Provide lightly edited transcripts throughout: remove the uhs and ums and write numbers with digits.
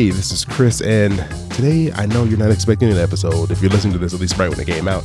Hey, this is Chris, and today I know you're not expecting an episode if you're listening to this at least right when it came out.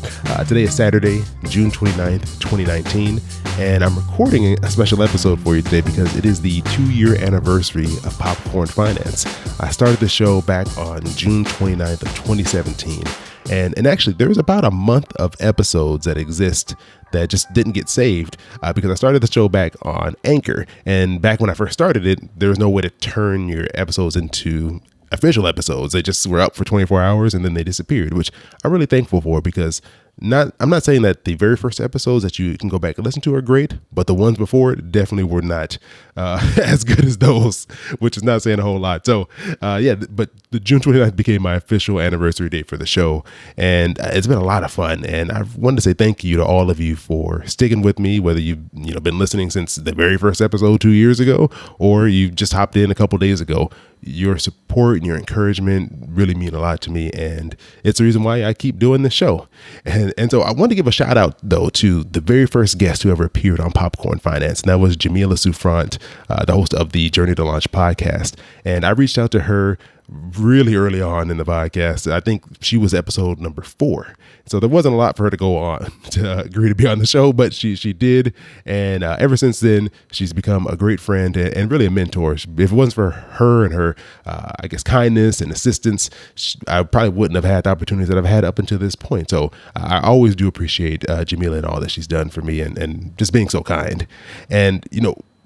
Today is Saturday, June 29th, 2019, and I'm recording a special episode for you today because it is the 2-year anniversary of Popcorn Finance. I started the show back on June 29th of 2017, and actually there's about a month of episodes that exist that just didn't get saved because I started the show back on Anchor. And back when I first started it, there was no way to turn your episodes into official episodes. They just were up for 24 hours and then they disappeared, which I'm really thankful for because I'm not saying that the very first episodes that you can go back and listen to are great, but the ones before it definitely were not as good as those, which is not saying a whole lot. So but the June 29th became my official anniversary date for the show, and it's been a lot of fun. And I wanted to say thank you to all of you for sticking with me, whether you've been listening since the very first episode 2 years ago, or you just hopped in a couple days ago. Your support and your encouragement really mean a lot to me, and it's the reason why I keep doing this show. And so I want to give a shout out, though, to the very first guest who ever appeared on Popcorn Finance, and that was Jamila Souffrant, the host of the Journey to Launch podcast. And I reached out to her really early on in the podcast. I think she was episode number 4. So there wasn't a lot for her to go on to agree to be on the show, but she did. And ever since then, she's become a great friend and really a mentor. If it wasn't for her and her, kindness and assistance, I probably wouldn't have had the opportunities that I've had up until this point. So I always do appreciate Jamila and all that she's done for me and just being so kind. And,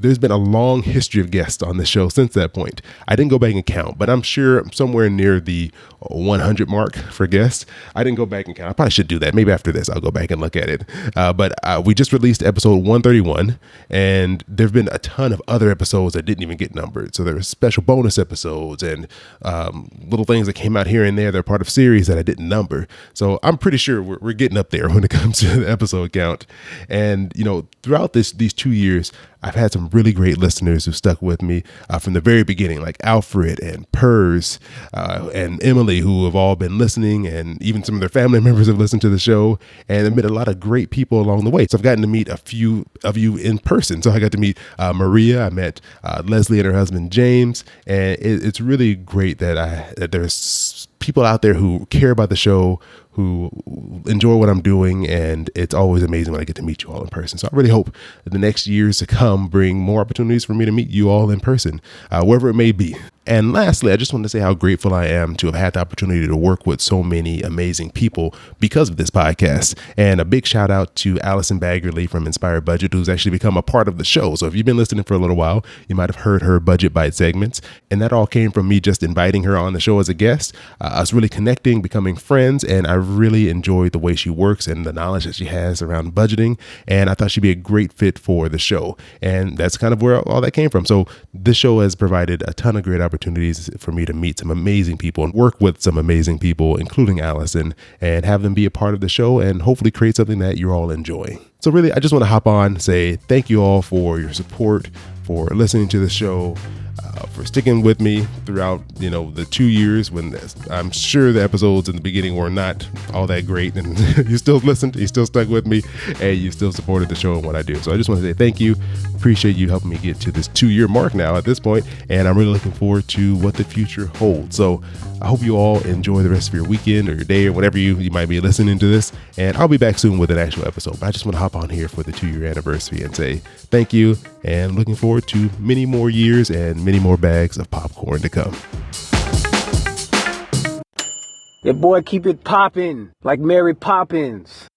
there's been a long history of guests on the show since that point. I didn't go back and count, but I'm sure somewhere near the 100 mark for guests. I didn't go back and count. I probably should do that. Maybe after this, I'll go back and look at it. But we just released episode 131, and there've been a ton of other episodes that didn't even get numbered. So there were special bonus episodes and little things that came out here and there. They're part of series that I didn't number. So I'm pretty sure we're getting up there when it comes to the episode count. And, throughout these 2 years, I've had some really great listeners who stuck with me from the very beginning, like Alfred and Pers and Emily, who have all been listening, and even some of their family members have listened to the show, and I've met a lot of great people along the way. So I've gotten to meet a few of you in person. So I got to meet Maria, I met Leslie and her husband, James, and it's really great that there's people out there who care about the show, who enjoy what I'm doing, and it's always amazing when I get to meet you all in person. So I really hope that the next years to come bring more opportunities for me to meet you all in person, wherever it may be. And lastly, I just want to say how grateful I am to have had the opportunity to work with so many amazing people because of this podcast. And a big shout out to Allison Baggerly from Inspired Budget, who's actually become a part of the show. So if you've been listening for a little while, you might have heard her Budget Bite segments. And that all came from me just inviting her on the show as a guest, us really connecting, becoming friends. And I really enjoyed the way she works and the knowledge that she has around budgeting. And I thought she'd be a great fit for the show. And that's kind of where all that came from. So this show has provided a ton of great opportunities for me to meet some amazing people and work with some amazing people, including Allison, and have them be a part of the show and hopefully create something that you're all enjoying. So really, I just want to hop on, say thank you all for your support, for listening to the show, for sticking with me throughout, the 2 years when I'm sure the episodes in the beginning were not all that great, and you still listened, you still stuck with me, and you still supported the show and what I do. So I just want to say thank you. Appreciate you helping me get to this 2-year mark now at this point, and I'm really looking forward to what the future holds. So I hope you all enjoy the rest of your weekend or your day or whatever you might be listening to this, and I'll be back soon with an actual episode. But I just want to hop on here for the 2-year anniversary and say thank you, and looking forward to many more years and many more bags of popcorn to come. Your boy keep it poppin' like Mary Poppins.